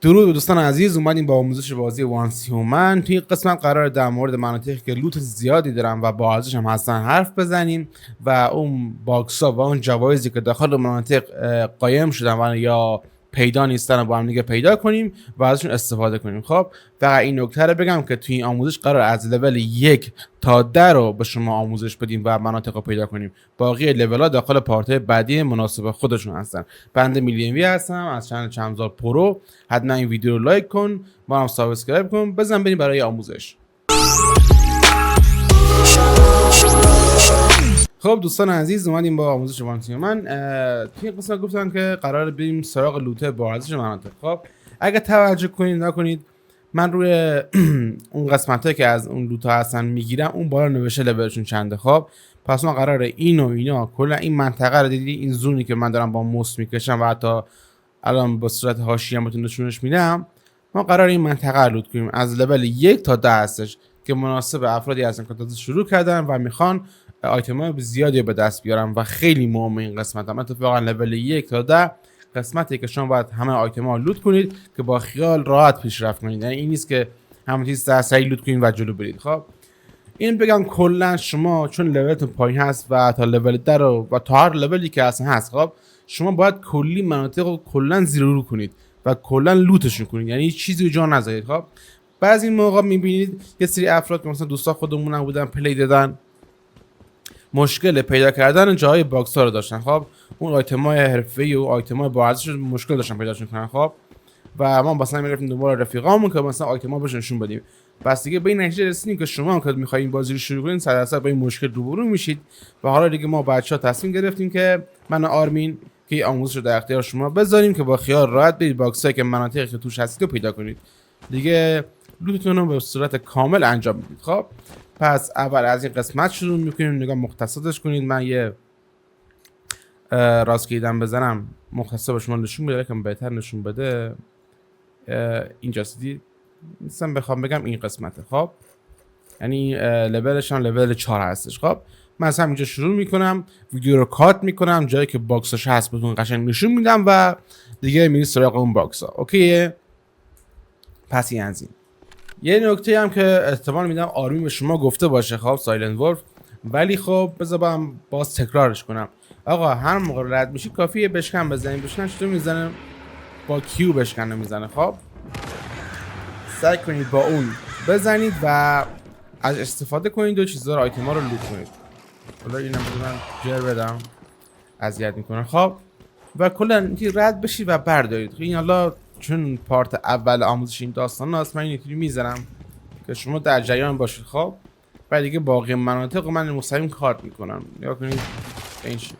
درود به دوستان عزیز، اومدیم با آموزش بازی وانس هیومن. توی این قسمت قرار در مورد مناطقی که لوت زیادی دارن و با ارزش هم هستن حرف بزنیم و اون باکس ها و اون جوایزی که داخل مناطق قایم شدن و یا پیدا نیستن و با هم دیگه پیدا کنیم و ازشون استفاده کنیم. خب فقط این نکته رو بگم که توی این آموزش قرار از لول 1 تا 10 رو به شما آموزش بدیم و مناطق رو پیدا کنیم. باقی لول ها داخل پارت بعدی مناسب خودشون هستن. بنده میلیونوی هستم از چنل چمزار پرو. حتما این ویدیو رو لایک کن، ما هم سابسکرایب کن، بزن بریم برای آموزش. خب دوستان عزیز، اومدیم با آموزش وانس هیومن. توی قسمت گفتن که قرار بریم سراغ لوت با ارزش مناطق. خب اگه توجه کنید نکنید، من روی اون قسمتایی که از اون لوت ها هستن میگیرم اون بالا نوشته لولشون چنده. خب پس ما قراره این و اینا کلا این منطقه رو دیدی، این زونی که من دارم با موس میکشم و حتی الان با صورت حاشیه هم نشونش میدم، ما قراره این منطقه رو لوت کنیم. از لول 1 تا 10 هستش که مناسب افرادی هستن که تازه شروع کردن و میخوان آیتم‌های زیادی به دست بیارم و خیلی مهمه این قسمت. هم اتفاقا لول 1 تا 10 قسمتی که شما باید همه آیتم‌ها لوت کنید که با خیال راحت پیشرفت کنید. یعنی این نیست که همه چیز سریع لوت کنید و جلو برید. خب این بگم کلا شما چون لولتون پایین هست و تا لول 10 و تا هر لولی که اصلا هست، خب شما باید کلی مناطق رو کلا زیر رو کنید و کلا لوتشون کنید، یعنی چیزی جا نذارید. خب بعضی موقع میبینید یه سری افراد که مثلا دوستا خودمون بودن پلی دادن، مشکل پیدا کردن جای باکس ها رو داشتن. خب اون آیتم‌های حرفه‌ای و آیتم‌های با ارزش مشکل داشتن پیداشون کنن. خب و ما مثلا میرفتیم دنبال رفیقامون که مثلا آیتم‌ها بهشون نشون بدیم. پس دیگه به این نتیجه رسیدیم که شما هم که می‌خواید بازی رو شروع کنید 100% با این مشکل روبرو میشید و حالا دیگه ما بچه‌ها تصمیم گرفتیم که من و آرمین که این آموزش رو در اختیار شما بذاریم که با خیال راحت برید باکسایی که مناطقی که توش هستید رو پیدا کنید، دیگه لوتتون رو به صورت کامل انجام بدید. خب پس اول از این قسمت شروع میکنیم، نگاه مختصاتش کنید. من یه راست کلیدم بزنم مختصر به شما نشون بده که بهتر نشون بده. اینجاست دید نیستم بخوام بگم این قسمته. خب یعنی لولش هم لول 4 هستش. خب من از اینجا شروع میکنم، ویدیو رو کات میکنم، جایی که باکسش هست بهتون قشنگ نشون میدم و دیگه میرید سراغ اون باکس ها. اوکیه؟ پس این از این. یه نکته هم که احتمال میدم آرمین به شما گفته باشه، خب سایلنت ولف، ولی خب بذار باز تکرارش کنم. آقا هر موقع رد میشی کافیه بشکن بزنید. بشکن چطور میزنه؟ با کیو بشکنه میزنه. خب سعی کنید با اون بزنید و از استفاده کنید و چیزا رو آیتما رو لوت کنید. حالا اینم من جر بدم اذیت میکنه. خب و کلا اینکه رد بشی و بردارید. این حالا چون پارت اول آموزش این داستان هست، من اینطوری میذارم که شما در جریان باشید. خب بعد دیگه باقی مناطق من مستقیم کارت میکنم. نگاه کنید این شکل.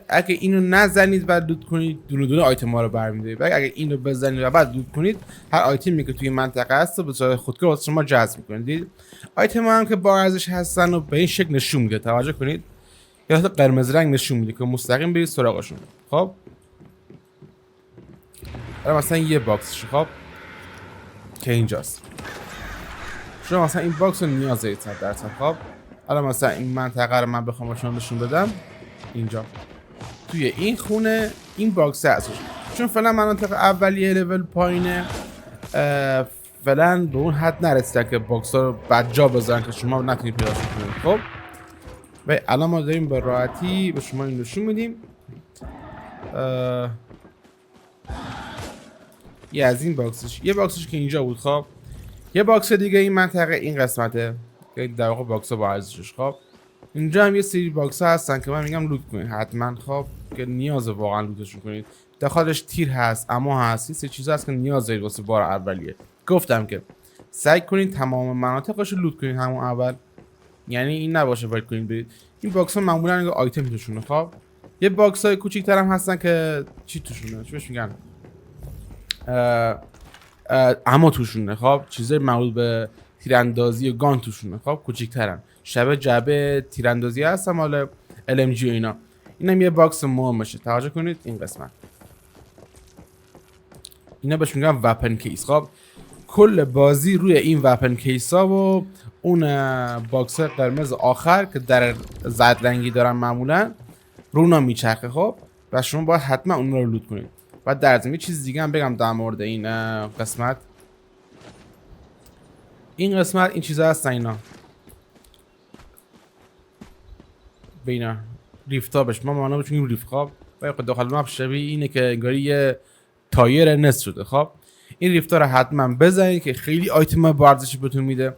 اگه اینو نزنید و لوت کنید دونه دونه آیتم ها رو برمی‌دارید. اگه اینو بزنید و بعد لوت کنید هر آیتمی که توی منطقه هست به صورت خودکار واسه شما جذب می‌کنید. آیتم ها هم که با ارزش هستن و به این شکل نشون میده. توجه کنید یا قرمز رنگ نشون میده که مستقیم برید سراغشون. خب مثلا یه باکسش خب که اینجاست، شما مثلا این باکس رو نیاز دارید 100%. خب حالا مثلا این منطقه رو من بخوام شما نشون بدم، اینجا توی این خونه این باکس هستش. چون فعلا مناطق اولیه لول پایینه، فعلا به اون حد نرسیدن که باکس ها رو بدجا بذارن که شما نتونید پیداش کنید. خب و الان ما داریم به راحتی به شما این نشون میدیم. یه از این باکسش، یه باکسش که اینجا بود. خب یه باکس دیگه این منطقه این قسمته که در واقع باکس با ارزشش. خب اینجا هم یه سری باکس ها هستن که من میگم لوت کنید حتما. خب که نیاز واقعا لوتشون کنید. داخلش تیر هست، اما هست، یه سری چیزا هست که نیاز دارید واسه بار اولیه. گفتم که سعی کنید تمام مناطقش رو لوت کنید همون اول، یعنی این نباشه وایت کنید برید. این باکس ها معمولا آیتم توشونه. خب یه باکس های کوچیک‌تر هم هستن که چی توشونه، چی بهش میگن، اما توشونه. خب چیزای مربوط به تیراندازی و گان توشونه. خب کوچیک‌ترن، شبه جعبه تیراندازی هست مال LMG و اینا. اینم یه باکس مهمشه. توجه کنید این قسمت، اینا بهش میگن وپن کیس. خب کل بازی روی این وپن کیس ها و اون باکس قرمز آخر که در زرد رنگی دارن معمولا رونا میچرخه. خب و شما باید حتما اون رو لوت کنید. و در ضمن چیز دیگه هم بگم در مورد این قسمت. این قسمت این چیزا هستن، اینا به اینا ریفتا بهش ما معنا بچونیم ریف. خب و داخل مپ شبیه اینه که انگاری یه تایر نصف شده. خب این ریفتا رو حتما بزنید که خیلی آیتم با ارزشی بهتون میده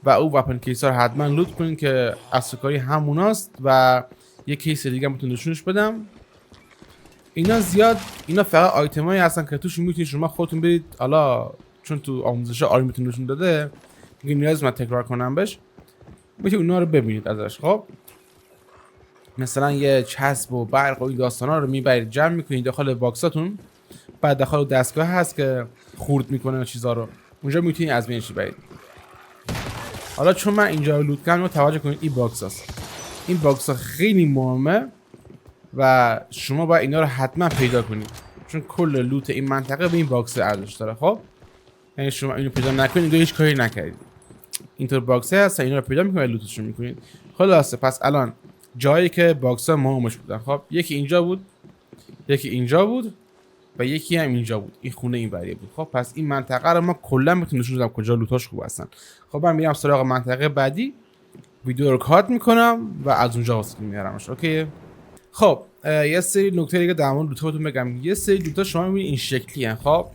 و او وپن کیس ها رو حتما لوت کنید که اصل کاری هموناست. و یه کیس دیگه هم بهتون نشونش بدم. اینا زیاد اینا فقط آیتمایی هستن که توش میتونید شما خودتون برید، حالا چون تو آموزش آرمی بهتون نشون داده میگه نیاز من تکرار کنم بهش، میتونید اونا رو ببینید ازش. خب مثلا یه چسب و برق و این داستانا رو میبرید جمع میکنید داخل باکساتون، بعد داخل دستگاه هست که خورد میکنه چیزا رو، اونجا میتونید از بینش برید. حالا چون من اینجا رو لوت کردم توجه کنید این باکس هست. این باکس ها خیلی مهمه و شما باید اینا رو حتما پیدا کنید چون کل لوت این منطقه به این باکس ارزش داره. خب یعنی شما اینو پیدا نکنید هیچ کاری نکردید. اینطور باکس هست اینا رو پیدا میکنید و لوتشون میکنید. خلاصه پس الان جایی که باکس ها مهمش بودن، خب یکی اینجا بود، یکی اینجا بود و یکی هم اینجا بود، این خونه این بریه بود. خب پس این منطقه رو ما کلا بهتون نشون دادم کجا لوتاش خوب هستن. خب من میرم سراغ منطقه بعدی، ویدیو رو کات میکنم و از اونجا واسه میارمش. اوکی. خب یه سری نکته دیگه در مورد لوتاتون بگم. یه سری لوتا شما میبینید این شکلی ان. خب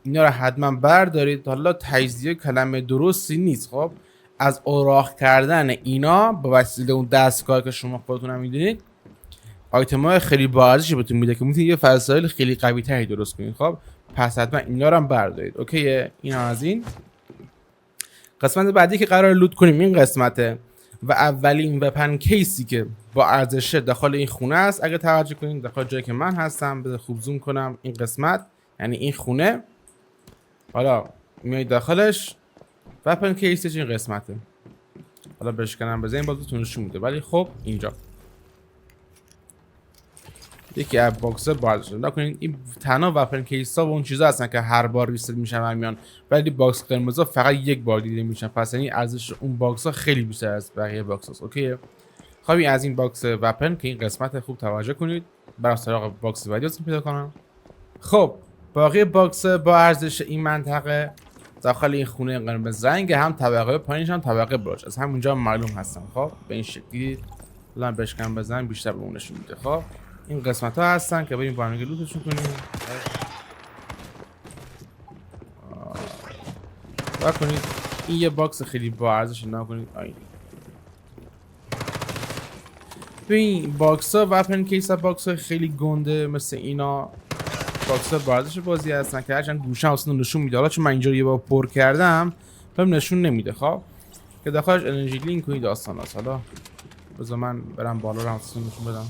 اینا رو حتما بردارید. حالا تجزیه کلمه درستی نیست. خب از اوراق کردن اینا به وسیله اون دستگاه که شما خودتون هم میدونید آیتم‌های خیلی با ارزشی بهتون میده که میتونید یه فضایل خیلی قوی تری درست کنید. خب پس حتما اینا رو هم بردارید. اوکی. این از این. قسمت بعدی که قرار لوت کنیم این قسمته و اولین وپن کیسی که با ارزش داخل این خونه است. اگه توجه کنید داخل جایی که من هستم، بذار خوب زوم کنم این قسمت، یعنی این خونه. حالا میایید داخلش، وپن کیسش این قسمته. حالا بشکنم بزنیم بازتون نشون میده، ولی خب اینجا یکی از باکس باز نکنید. این تنها وپن کیس ها و اون چیزا هستن که هر بار ریست میشن و میان، ولی باکس قرمزا فقط یک بار دیده میشن. پس یعنی ارزش اون باکس ها خیلی بیشتر از بقیه باکس هاست. اوکی. خب این از این باکس وپن که این قسمت خوب توجه کنید. برای سراغ باکس بعدی رو پیدا کنم. خب باقی باکس با ارزش این منطقه داخل این خونه قرمز رنگ، هم طبقه پایینش هم طبقه بالاش از همونجا معلوم هستن. خب به این شکلی الان بشکن بزنیم بیشتر به اون نشون میده. خب این قسمت ها هستن که بریم با هم لوتشون کنیم. و کنید این یه باکس خیلی با ارزش نکنید. تو این باکس ها وپن کیس ها باکس ها خیلی گنده مثل اینا باکس ها با ارزش بازی هستن که هرچند گوشه اصلا نشون میده. حالا چون من اینجا یه بار پر کردم بهم نشون نمیده. خب که داخلش انرژی لینک و این داستان هست. حالا بذار من برم بالا رو اصلا نشون بدم.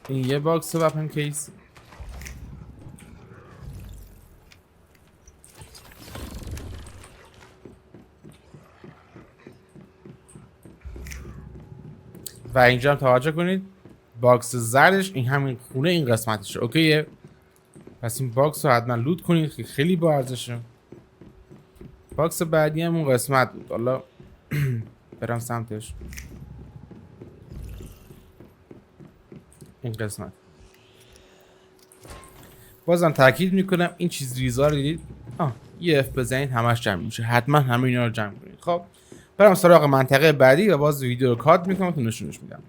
این یه باکس وپن کیس. و اینجا هم توجه کنید باکس زردش این همین خونه این قسمتشه. اوکیه. پس این باکس رو حتما لوت کنید که خیلی با ارزشه. باکس بعدی هم اون قسمت بود. حالا برم سمتش. این قسمت بازم تاکید میکنم این چیز ریزا رو دیدید یه اف بزنید همش جمع میشه. حتما همه اینا رو جمع کنید. خب برم سراغ منطقه بعدی و باز ویدیو رو کات میکنم تو نشونش میدم.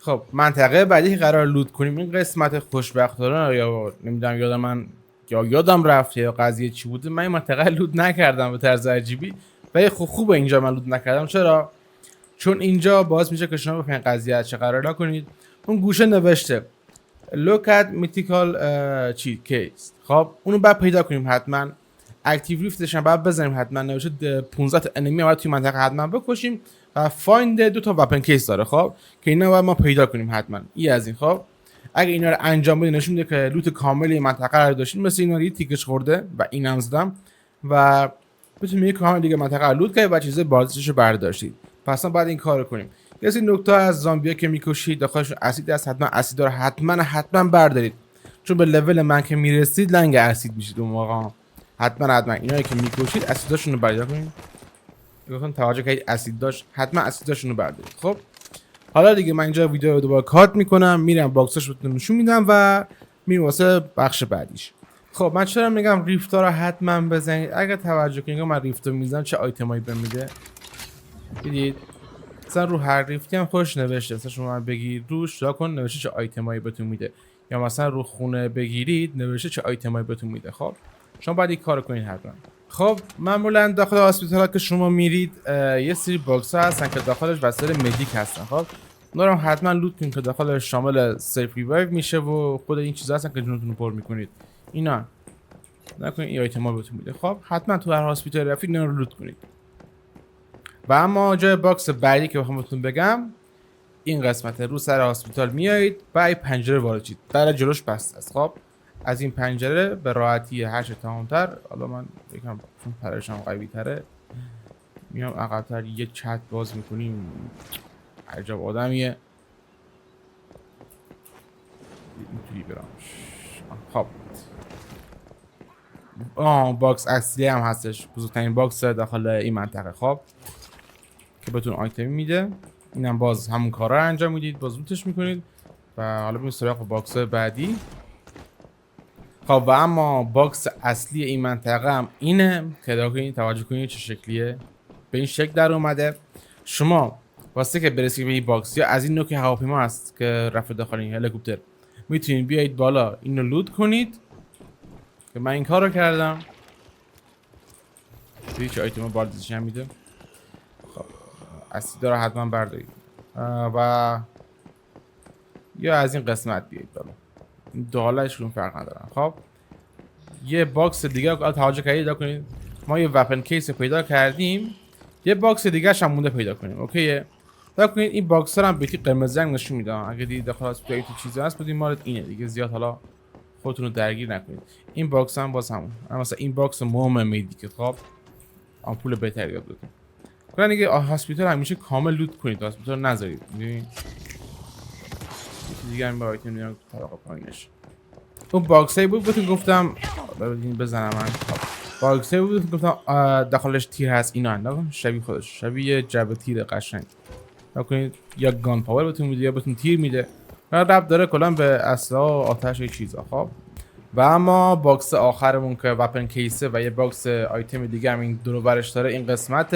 خب منطقه بعدی که قرار لوت کنیم این قسمت خوشبختانه یا نمیدونم یادم رفت یا قضیه چی بوده، من این منطقه لوت نکردم به طرز عجیبی. ولی خوبه اینجا من لوت نکردم. چرا؟ چون اینجا باعث میشه که شما بفهمید قضیه چه قرار کنید. اون گوشه نوشته look at mythical case. خب اونو بعد پیدا کنیم حتما. اکتیو ریفتش هم بعد بزنیم حتما. نوشته 15 تا انمی باید توی منطقه حتما بکشیم و فایند 2 تا وپن کیس داره. خب که اینا باید ما پیدا کنیم حتما. این از این. خب اگه اینا رو انجام بدین نشون میده که لوت کاملی منطقه رو داشتین. مثل اینا دیگه تیکش خورده و اینم زدم و بتونیم یک کامل دیگه منطقه رو لوت کنید و چیزای بازیشو برداشتید. پس ما بعد این کارو کنیم. یه سری نکته از زامبیا که میکشید داخلش اسید هست. حتما اسید رو حتما بردارید. چون به لول من که میرسید لنگ اسید میشید اون موقع. حتما اینایی که میکشید اسیداشون رو بردارید. بخون توجه کنید اسید داشت حتما اسیداشون رو بردارید. خب حالا دیگه من اینجا ویدیو رو دوباره کات میکنم، میرم باکسش رو نشون میدم و میرم واسه بخش بعدیش. خب من چرا میگم ریفتا رو حتما بزنید؟ اگر توجه کنید من ریفتا میزنم چه آیتمایی بهم میده. دیدید مثلا رو هر ریفتی هم خودش نوشته، مثلا شما بگید روش را کن نوشته چه آیتمایی بهتون میده، یا مثلا رو خونه بگیرید نوشته چه آیتمایی بهتون میده. خب شما باید این کارو کنید حتما. خب معمولا داخل هاسپیتال که شما میرید یه سری باکس ها هستن که داخلش وسایل مدیک هستن. خب اونا رو حتما لوت کنید که داخلش شامل سیف ریوایو میشه و خود این چیزا هستن که جونتون رو پر میکنید. اینا نکنید این آیتما بهتون میده. خب حتما تو هر هاسپیتال رفتید اینا رو لوت کنید. و اما جای باکس بعدی که بخوام بهتون بگم این قسمت رو سر هاسپیتال میایید و این پنجره وارد شید. در جلوش بسته است. خب از این پنجره به راحتی هرچه تمام‌تر، حالا من یکم چون پرشم قوی تره میام عقب‌تر یه چت باز میکنیم. عجب آدمیه. اینطوری برام. خب باکس اصلی هم هستش، بزرگترین باکس داخل این منطقه. خب که بهتون آیتم میده. اینم باز همون کارا رو انجام میدید، باز لوتش میکنید و حالا بریم سراغ باکس بعدی. خب و اما باکس اصلی این منطقه هم اینه که توجه کنید چه شکلیه. به این شکل در اومده. شما واسه که برسید به این باکس یا از این نوع که هواپیما هست که رفت داخل این هلیکوپتر میتونید بیایید بالا اینو لوت کنید که من این کار رو کردم. هیچ آیتم باردش هم میده. خب اصلی داره حتما بردارید و یا از این قسمت بیایید بالا. دو حالش رو فرق ندارن. خب یه باکس دیگه توجه کردید کنید ما یه وپن کیس پیدا کردیم، یه باکس دیگه هم مونده پیدا کنیم. اوکیه تا کنید این باکس ها هم بهتی قرمز رنگ نشون میدم. اگه دیدید داخل هاسپیتال تو چیزی هست بدین مال اینه دیگه، زیاد حالا خودتون رو درگیر نکنید. این باکس هم باز همون، مثلا این باکس مهم میدی که خب آمپول بهتری یاد بدید. کلا دیگه هاسپیتال همیشه کامل لوت کنید، هاسپیتال نذارید. میدونید دیگه هم با آیتم میاد طبقه پایینش. اون باکسی بود بهتون گفتم ببینید بزنم من. باکسی بود گفتم داخلش تیر هست. اینا نگم شبیه خودش، شبیه جعبه تیر قشنگ. نکنید یا گان پاور بهتون میده یا بهتون تیر میده. ربط داره کلا به اسلحه و آتش و چیزا. خب و اما باکس آخرمون که وپن کیسه و یه باکس آیتم دیگه هم این دور و برش داره. این قسمت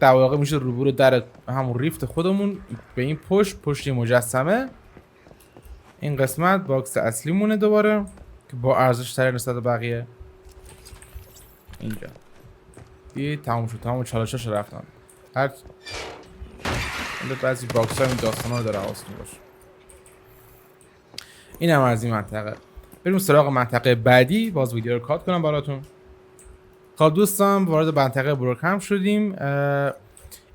در واقع میشه روبرو در همون ریفت خودمون به این پشت مجسمه. این قسمت باکس اصلی مونه دوباره که با ارزش تر نسبت به بقیه. اینجا دید تموم شد، تمام چالشاش رفتن. هر بعضی باکس ها این داستان ها داره حواستون باشه. این هم از این منطقه. بریم سراغ منطقه بعدی. باز ویدیو رو کات کنم براتون. خب دوستان وارد منطقه بروکهم شدیم.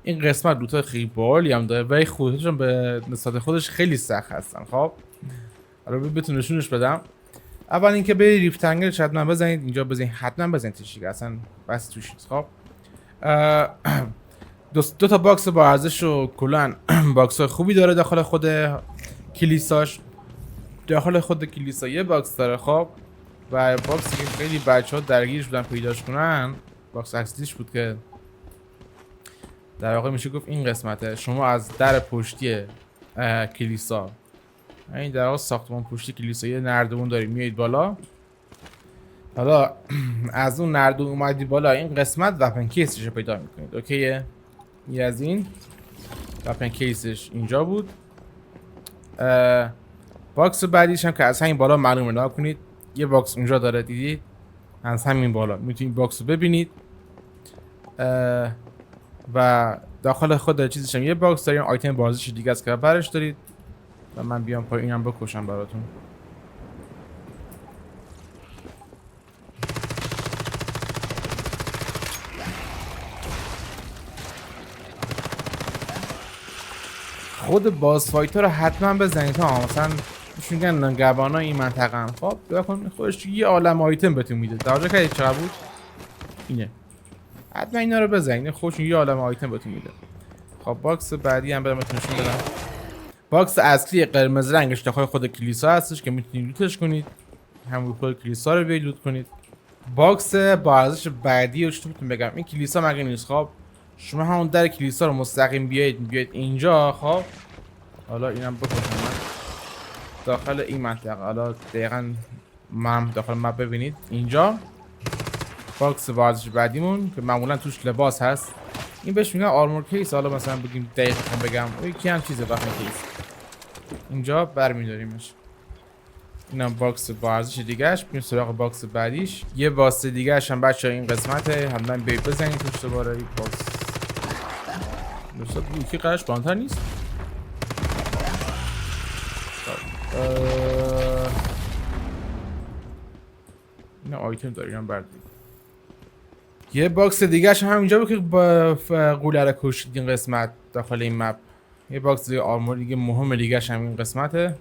این قسمت لوت‌های خیلی باحالی هم داره ولی خودشون به نسبت خودش خیلی سخت هستن. خب حالا بهتون نشونش بدم. اول اینکه برید ریفتنگل حتما بزنید اینجا، بزنید حتما بزنید دیگه، اصلا بس توش نیست. خب دو تا باکس با ارزش و کلا باکس خوبی داره داخل خود کلیساش. داخل خود کلیسا یه باکس داره. خب و باکسی که خیلی بچه‌ها درگیرش بودن پیداش کنن باکس اصلیش بود که در واقع میشه گفت این قسمته. شما از در پشتی کلیسا، این در واقع ساختمان پشتی کلیسا یه نردبون دارید میایید بالا. حالا از اون نردبون اومدی بالا این قسمت وپن کیسش رو پیدا میکنید. اوکیه یه از این وپن کیسش اینجا بود. باکس بعدیش هم که از همین بالا معلومه نگاه کنید یه باکس اونجا داره، دیدید از همین بالا میتونید باکس رو ببینید. و داخل خود چیزش هم یه باکس داریم، آیتم بازش دیگه از که برش دارید و من بیام پای اینم بکشم براتون. خود باز فایت ها رو حتما بزنید ها، مثلا میگن نگهبانا این منطقه هم. خب ببین خودش یه عالم آیتم بهتون میده. توجه کردید چقدر بود؟ اینه حتما اینا رو بزنید، خودشون یه عالم آیتم بهتون میده. خب باکس بعدی هم برام نشون بدم. باکس اصلی قرمز رنگش داخل خود کلیسا هستش که میتونید لوتش کنید، همون خود کلیسا رو بیاید لوت کنید. باکس با ارزش بعدی رو چطورتون بگم، این کلیسا مگه نیست؟ خب شما همون در کلیسا رو مستقیم بیاید اینجا. خب حالا اینم بکشم من داخل این منطقه. حالا دقیقا من داخل مپ ببینید اینجا باکس ورزش بعدیمون که معمولا توش لباس هست، این بهش میگن آرمور کیس. حالا مثلا بگیم دقیق بگم یکی هم چیزه وقتی کیس اینجا برمیداریمش. اینم باکس ورزش دیگهش. بریم سراغ باکس بعدیش. یه واسطه دیگهش هم بچه‌ها این قسمته، حتما برید بزنید توش دوباره. این باکس دوستان یکی قرارش بانتر نیست. این آیتم داره اینم بردارید. یه باکس دیگهش هم اینجا بود که با قوله رو کشید این قسمت داخل این مپ. یه باکس دیگه آرمور دیگه مهم دیگهش هم این قسمته.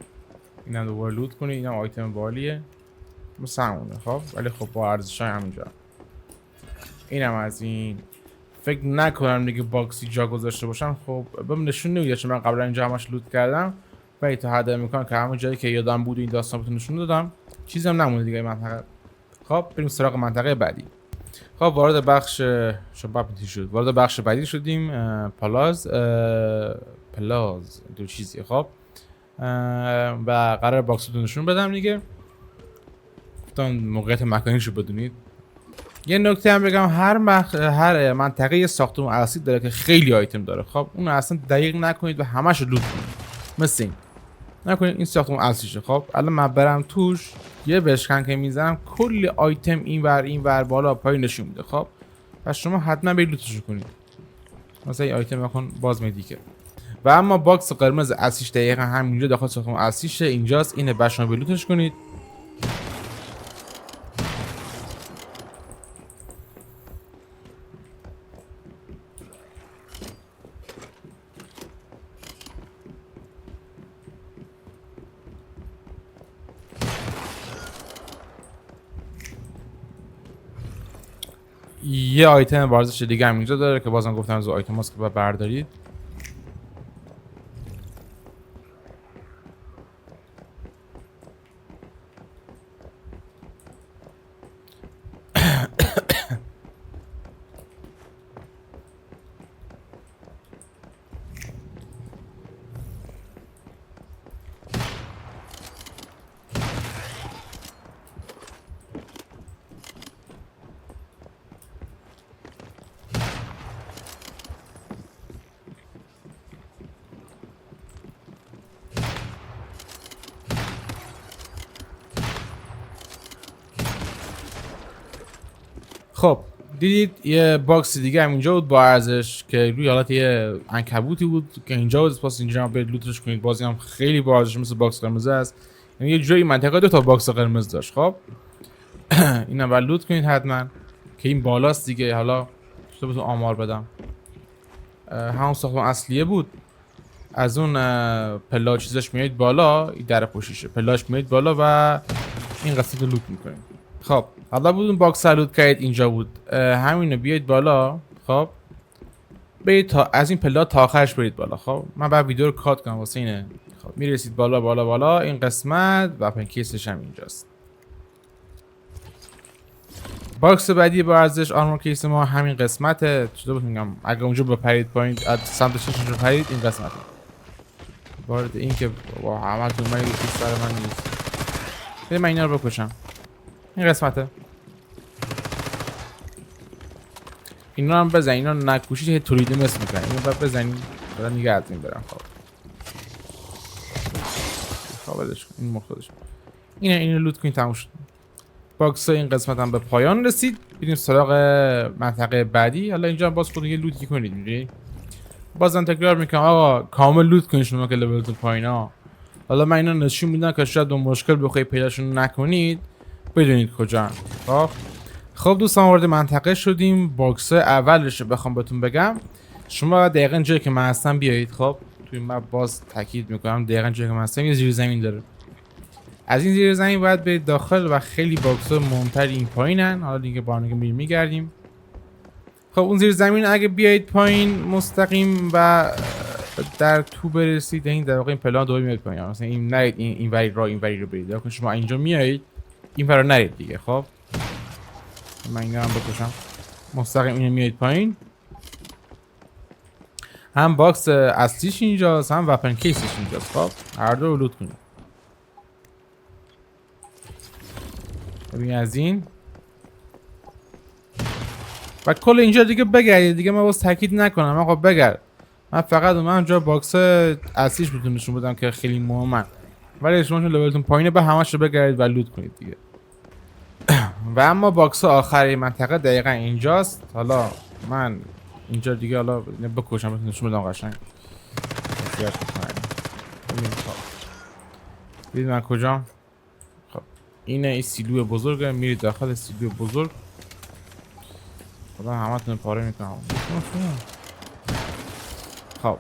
اینم دوباره لوت کنید. اینم آیتم بالیه مثل همونه خب، ولی خب با ارزش های همینجا. اینم از این. فکر نکنم دیگه باکسی جا گذاشته باشم. خب بهم نشون نمیده چون من قبلا اینجا همش لوت کردم، ولی تا حد امکان که همون جایی که یادم بود این داستان بهتون نشون دادم. چیزی هم نمونه دیگه منطقه. خب بریم سراغ منطقه بعدی. خب وارد بخش شد. وارد بخش بعدی شدیم. پلاز دو چیزیه. خب و قرار باکستون نشون بدم دیگه. گفتم موقعیت مکانیشو بدونید. یه نکته هم بگم، هر منطقه یه ساختمون اصلی داره که خیلی آیتم داره. خب اون اصلا دقیق نکنید و همش رو لوت کنید. مثل این نکنید این ساختمون اصلیشه. خب الان من برم توش یه بشکن که میزنم کلی آیتم این ور بالا پایین نشون میده. خب پس شما حتما برید لوتش کنید. مثلا این آیتم نکن باز میدیکه. و اما باکس قرمز اصلیش دقیقا همینجا داخل ساختمون اصلیشه، اینجاست. اینه بعد شما برید لوتش کنید. یه آیتم ورزش دیگه هم اینجا داره که بازم گفتم از آیتم هاست که باید بردارید. خب دیدید یه باکس دیگه هم اینجا بود با ارزش که روی حالت یه عنکبوتی بود که اینجا بود. پس اینجا هم برید لوتش کنید. بازی هم خیلی با ارزش مثل باکس قرمز است. یعنی یه جایی منطقه 2 تا باکس قرمز داشت. خب اینم بعد لوت کنید حتما که این بالاست دیگه. حالا چطور بهتون آمار بدم، همون ساختمان اصلیه بود. از اون پلا چیزاش میاد بالا، این در پشتیشه پلاش میاد بالا و این قسمت رو لوت میکنید. خب حالا بود اون باکس لوت کرد اینجا بود. همینو بیاید بالا. خب برید تا از این پلا تا آخرش برید بالا. خب من بعد ویدیو رو کات کنم واسه اینه. خب میرسید بالا این قسمت و پن کیسش هم اینجاست. باکس بعدی با ارزش آرمور کیس ما همین قسمته. چطور میگم اگه اونجا بپرید پایین از سمت چشمش رو پرید این قسمته. وارد این که با همتون من کیس سر من نیست. بریم من اینا رو بکشم. این قسمته. اینا هم بزن. اینا نکوشید هی تولیده مثل میکنن. اینو باید بزنید بعد نگه از این برم. خب بدش کن این مختلش. اینو لوت کنید تموم شد. باکس این قسمت هم به پایان رسید. بریم سراغ منطقه بعدی. حالا اینجا هم باز خودتون یه لوتی کنید. میگی بازم تکرار میکنم آقا کامل لوت کنید شما که لولتون پایینا. حالا من اینا نشون میدم که شاید اون مشکل بخواید پیداشون نکنید بدونید کجا. خب دوستان وارد منطقه شدیم. باکس اولش رو بخوام بهتون بگم، شما دقیقاً جایی که من هستم بیایید. خب توی مپ باز تاکید میکنم دقیقاً جایی که من هستم یه زیر زمین داره. از این زیر زمین باید برید داخل و خیلی باکس ها مهمتر این پایینن. حالا دیگه با هم میگردیم. خب اون زیر زمین اگه بیایید پایین مستقیم و در تو برسید این در واقع این پلان دوباره میاد پایین. مثلا این نرید این وری رو برید. یا شما اینجا میایید این ور نرید دیگه. خب من اینا هم بکشم. مستقیم اینو میایید پایین. هم باکس اصلیش اینجاست هم وپن کیسش اینجاست. خب هر دو رو لوت کنیم. ببین از این و کل اینجا دیگه بگردید دیگه. من باز تاکید نکنم آقا بگرد. من فقط اومدم جا باکس اصلیش بهتون نشون بدم که خیلی مهمه. ولی شما چون لولتون پایینه به همش رو بگردید و لوت کنید دیگه. و اما باکس آخری منطقه دقیقا اینجاست. حالا من اینجا دیگه حالا بکشم بهتون نشون بدم قشنگ. ببینید من کجام. خب اینه این سیلو بزرگه. میرید داخل سیلو بزرگ. خدا همتون پاره میکنم. خب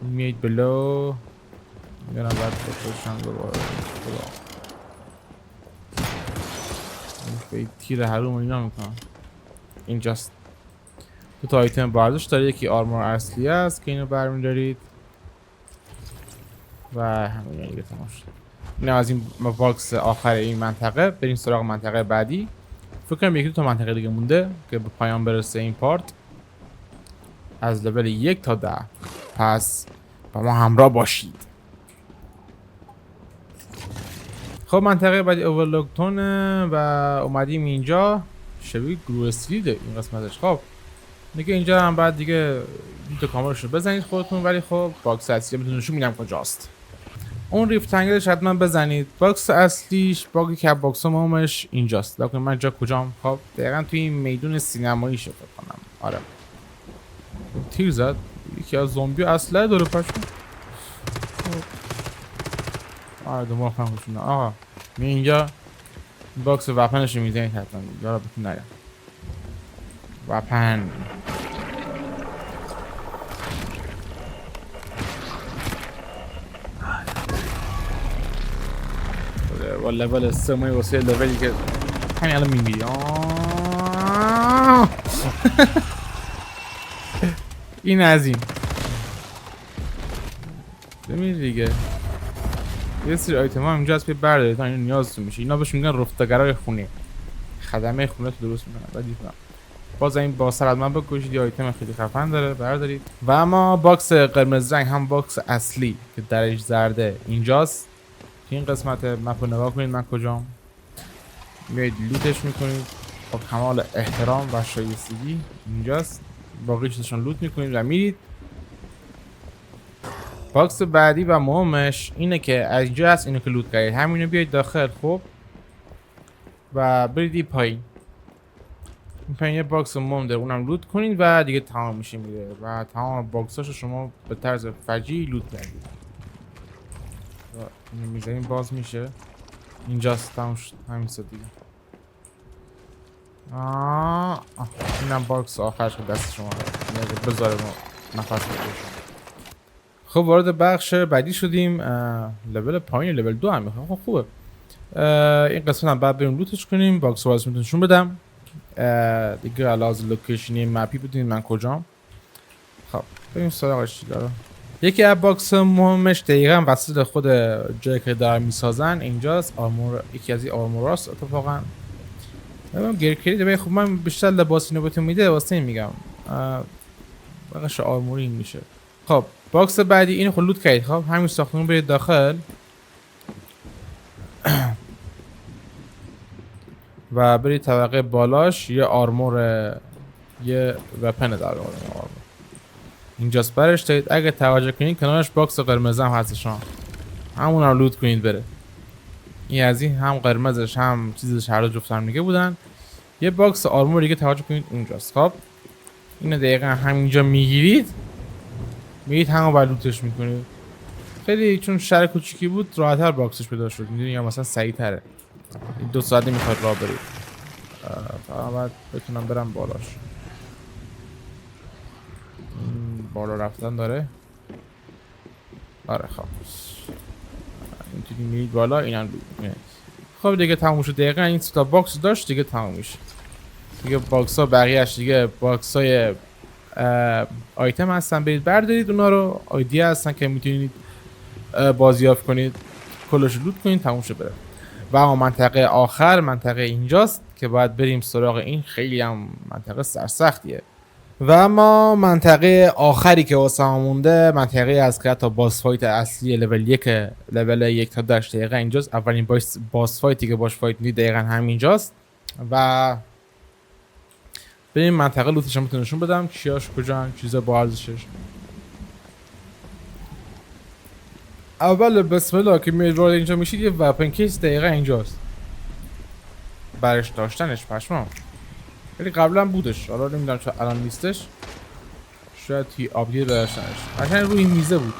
میید بلو. میرم بعد بکشم دوباره. به تیر حروم اینا میکنم. اینجاست. دو تا آیتم برداشت داره. یکی آرمور اصلی است که اینو برمیدارید و همین دیگه تمام شد. اینم از این باکس آخر این منطقه. بریم سراغ منطقه بعدی. فکر کنم یکی دو تا منطقه دیگه مونده که به پایان برسه این پارت از لول 1 تا 10. پس با ما همراه باشید. خب منطقه بعدی اوورلوکتونه و اومدیم اینجا. شبیه گروه استریده این قسمتش. خب دیگه اینجا هم بعد دیگه دو کامرش رو بزنید خودتون. ولی خب باکس اصلی بهتون نشون میدم کجاست. اون ریفتنگلش حتما بزنید. باکس اصلیش باگی که باکس مامش اینجاست. لکن من جا کجام؟ خب دقیقا توی این میدون سینمایی شد کنم. آره تیر زد یکی از زومبی اصله داره پشم. آره دماغ هم خوشونه. آقا می اینجا باکس وپنش رو میزنید حتما. یارا بتون نگم وپن. با لول 3 مایی واسه لولی که همین الان میمیری. این از این ببینید دیگه. یه سری آیتم ها اینجا هست که بردارید تا اینو نیازتون میشه. اینا بهش میگن رفتگرای خونه. خدمه خونه تو درست میکنن. بعد دیدم باز این با سر از من بکشید. یه آیتم خیلی خفن داره بردارید. و اما باکس قرمز رنگ هم باکس اصلی که درش زرده اینجاست. این قسمت مپ رو نگاه کنید من کجام. میایید لوتش میکنید با کمال احترام و شایستگی. اینجاست. باقی چیزشون لوت میکنید و میرید. باکس بعدی و مهمش اینه که از اینجا هست. اینو که لوت کردید همینو بیاید داخل. خب و برید این پایین. این پایین یه باکس مهم داره اونم لوت کنید و دیگه تمام میشه میره. و تمام باکساشو شما به طرز فجیعی لوت کردید. اینو میزنیم باز میشه. اینجاست. تمام شد. همین سه دیگه. اینم باکس آخرش که دست شما بذاره نفس بکشم. خب وارد بخش بعدی شدیم. لول پایین لول 2 هم میخوام. خب خوبه. این قسمت هم بعد بریم لوتش کنیم. باکس رو ازتون نشون بدم دیگه. علاوه لوکیشنی مپی بدونید من کجام. خب بریم سراغش چی داره. یکی از باکس مهمش دقیقاً وسط خود جایی که دارن میسازن اینجاست. آرمور یکی از این آرموراست اتفاقاً. ببینم گیرکرید. ببین خب من بیشتر لباس اینو بهتون میده واسه این میگم. بقیش آرموری این میشه. خب باکس بعدی اینو خود لوت کردید. خب همین ساختمون برید داخل و برید طبقه بالاش یه آرمور یه وپن داره. اینجاست برش دارید. اگه توجه کنید کنارش باکس قرمز هم هستش. همون رو لوت کنید بره. این از این هم قرمزش هم چیزش هر دو جفت هم دیگه بودن. یه باکس آرمور دیگه توجه کنید اونجاست. خب اینو دقیقا همینجا میگیرید. میرید همو بر لوتش میکنید. خیلی چون شهر کوچیکی بود راحت‌تر باکسش پیدا شد. میدونی یا مثلا سریع‌تره. 2 ساعت میخواد راه برید. بعد بتونم برم بالاش. بالا رفتن داره. آره خب اینطوری میرید بالا. اینم خب دیگه تموم شد. دقیقا این 3 تا باکس داشت دیگه تموم میشه. دیگه باکس ها بقیه‌اش دیگه باکس های آیتم هستن. برید بردارید اونا رو. آیدی هستن که میتونید بازیافت کنید. کلش لوت کنید تموم شه بره. و منطقه آخر منطقه اینجاست که باید بریم سراغ این. خیلی هم منطقه سرسختیه. و اما منطقه آخری که واسه هم مونده منطقه از که تا باس فایت اصلی لول 1 لول 1 تا 8 دقیقه اینجاست. اولین باس فایتی که باش فایت میدید دقیقا همینجاست و بریم منطقه لوتش هم نشون بدم چیاش کجان چیزا با ارزشش. اول بسم الله که میاد وارد اینجا میشید یه وپن کیس دقیقا اینجاست برش داشتنش پشمام، ولی قبلا بودش حالا نمیدونم چرا الان نیستش، شاید توی آپدیت داشتنش قشنگ روی میزه بود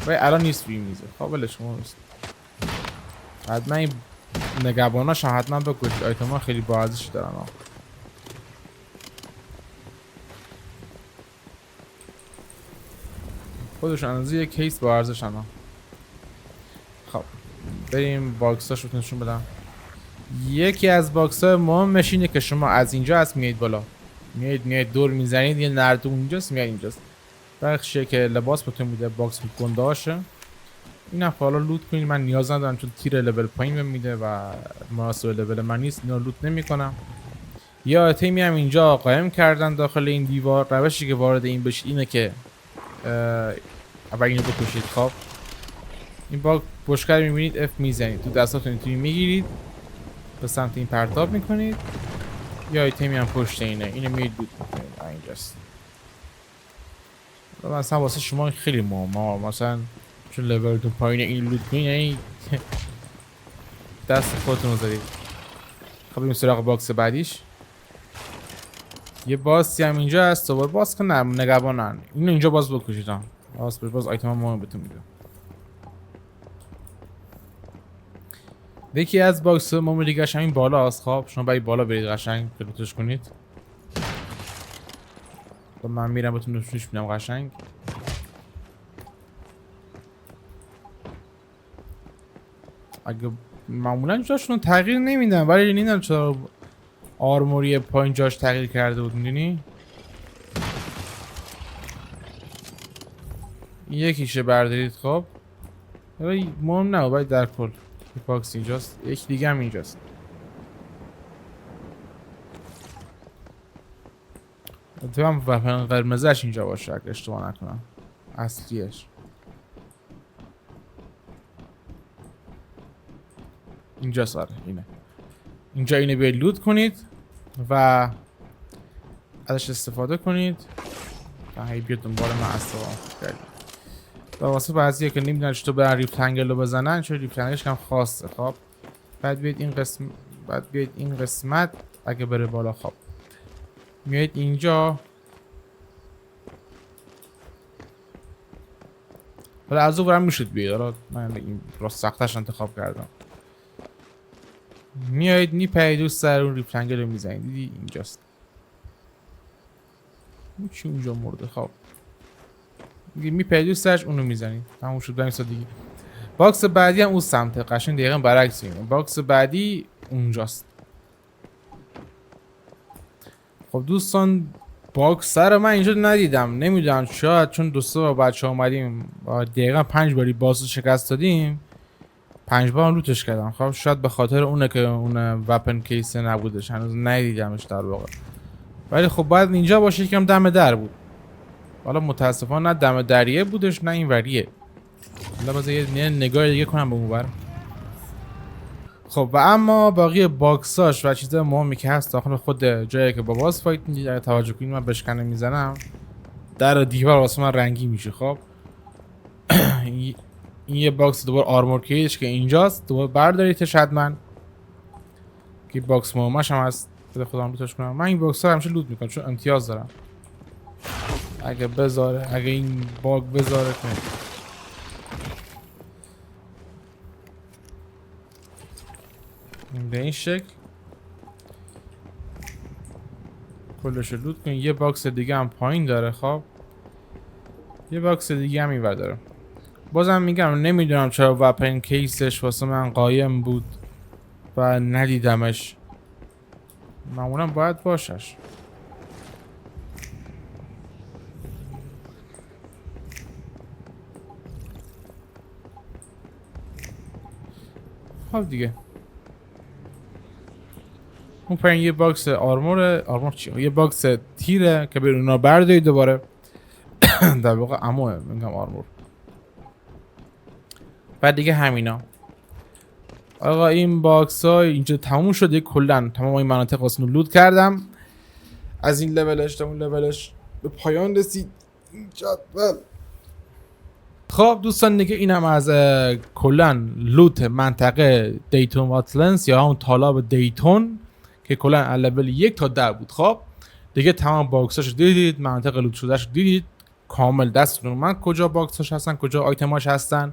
ولی الان نیست روی میزه. خب ولش کن نیست. حتما این نگهباناش هم حتما بکشید، آیتم ها خیلی با ارزش دارن ها. خودشون اندازه یک کیس با ارزش ها. خب بریم باکساشو نشون بدم. یکی از باکس های مهمش اینه که شما از اینجا از میایید بالا، میایید دور میزنید یه نردون اینجاست میاد اینجاست بخشیه که لباس بهتون میده، باکس گنده هاشه. این هم حالا لوت کنید، من نیاز ندارم چون تیر لول پایین بهم میده و مناسب لول من نیست، اینا لوت نمیکنم. یا آیتمی هم اینجا قایم کردن داخل این دیوار. روشی که وارد این بشید اینه که اول اینو بکشید. خب این با بشکر میبینید اف میزنید، تو دستاتون اینطوری میگیرید به سمت این پرتاب میکنید. یا آیتمی هم پشت اینه، اینو میرید لوت میکنید. اینجاست مثلا واسه شما خیلی مهمه، مثلا چون لولتون پایینه این لوت کنید یعنی دست خودتون رو زدید. خب بریم سراغ باکس بعدیش. یه باسی هم اینجا هست، دوباره باز کنم نگهبانن اینو اینجا باز بکشید ها، باز آیتم ها مهم بهتون میده. یکی از باکس مهم دیگه همین بالا هست. خب شما برید بالا برید قشنگ لوتش کنید. خب من میرم بهتون نشونش میدم قشنگ. اگه معمولا جاشون تغییر نمیدن ولی نمیدونم چرا آرموری پایین جاش تغییر کرده بود. میدونی یکیشه بردارید. خب ولی مهم نه باید در کل باکس اینجاست، یک دیگه هم اینجاست. تو هم وپن قرمزش اینجا باشه اگه اشتباه نکنم، اصلیش اینجا ساره اینه. اینجا اینو بیاید لوت کنید و ازش استفاده کنید تا هی بیاد دنبال من اصلا. و واسه بعضیه که نمیدونن چطور برن ریفتنگل رو بزنن چون ریفتنگلش هم خاصه. خب بعد بیاید این قسمت اگه بره بالا. خب میایید اینجا حالا از اون میشد بیاید، حالا من این راست سختش انتخاب کردم. میایید میپرید و سر اون ریفتنگل رو میزنید. دیدی اینجاست چی اونجا مرده. خب میپرید سرش اونو میزنید تموم شد. بریم دیگه. باکس بعدی هم اون سمته قشنگ دقیقاً برعکس اینه. باکس بعدی اونجاست. خب دوستان باکس سر من اینجا ندیدم، نمیدونم شاید چون دوستا با بچه اومدیم دقیقاً 5 باری باکس شکست دادیم 5 بار لوتش کردم. خب شاید به خاطر اونه که اون وپن کیس نبودش، هنوز ندیدمش در واقع. ولی خب باید اینجا باشه، یکم دم در بود. حالا متاسفانه نه دم دریه بودش نه این وریه. حالا بذار یه نگاه دیگه کنم به اونور. خب و اما باقی باکساش و چیزای مهمی که هست داخل خود جایی که با باز فایت می‌کنید اگه توجه کنید من بشکنه میزنم در دیوار واسه من رنگی میشه. خب این یه باکس دوباره آرمور کیج که اینجاست، دوباره برداریدش حتما که باکس مهمش هم هست. بده خودم لوتش کنم. من این باکس ها همیشه لوت میکنم چون امتیاز دارم. اگه این باگ بذاره که به این شکل کلش لوت کنید. یه باکس دیگه هم پایین داره. خب یه باکس دیگه هم اینور داره. بازم میگم نمیدونم چرا وپن کیسش واسه من قایم بود و ندیدمش، معمولا باید باشش. خب دیگه اون یه باکس آرمور چیه؟ یه باکس تیره که برین اونا بردارید دوباره. در واقع عموه میگم آرمور. بعد دیگه همینا. آقا این باکس های اینجا تموم شده. کلا تمام این مناطق واسه لود کردم. از این لولش تا اون لولش به پایان رسید این جدول. خب دوستان دیگه اینم از کلا لوت منطقه دیتون واتلنس یا همون تالاب دیتون که کلا از لول 1 تا 10 بود. خب دیگه تمام باکساشو دیدید، مناطق لوت شدهشو دیدید، کامل دستتون من کجا باکساش هستن، کجا آیتماش هستن.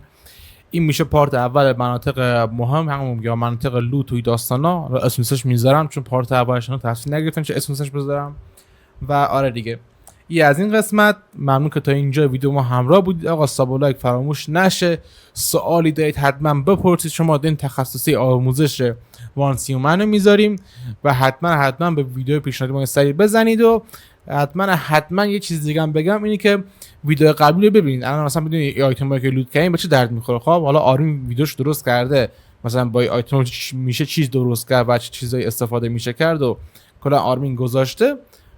این میشه پارت اول مناطق مهم، همون یا مناطق لوت توی داستانا. اسمش میذارم چون پارت اولش رو تفصیل نگرفتم چه اسمش بذارم. و آره دیگه این از این قسمت. ممنون که تا اینجا ویدیو ما همراه بودید. آقا ساب و لایک فراموش نشه. سوالی دارید حتما بپرسید. شما دین تخصصی آموزش وانسیومن رو میذاریم و حتما به ویدیو پیشنهادی ما سری بزنید. و حتما یه چیز دیگه هم بگم، اینی که ویدیو قبلی رو ببینید. الان مثلا بدونید این آیتمایی که لوت کردیم به چه درد میخوره. خب حالا آرمین ویدیوش درست کرده، مثلا با این آیتم میشه چیز درست کرد و چه چیزایی استفاده میشه کرد و کلا آرمین گذاشته.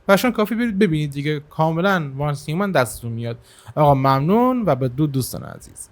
و کافی برید ببینید دیگه، کاملا وانسیومن دستتون میاد. آقا ممنون و به دوستان عزیز.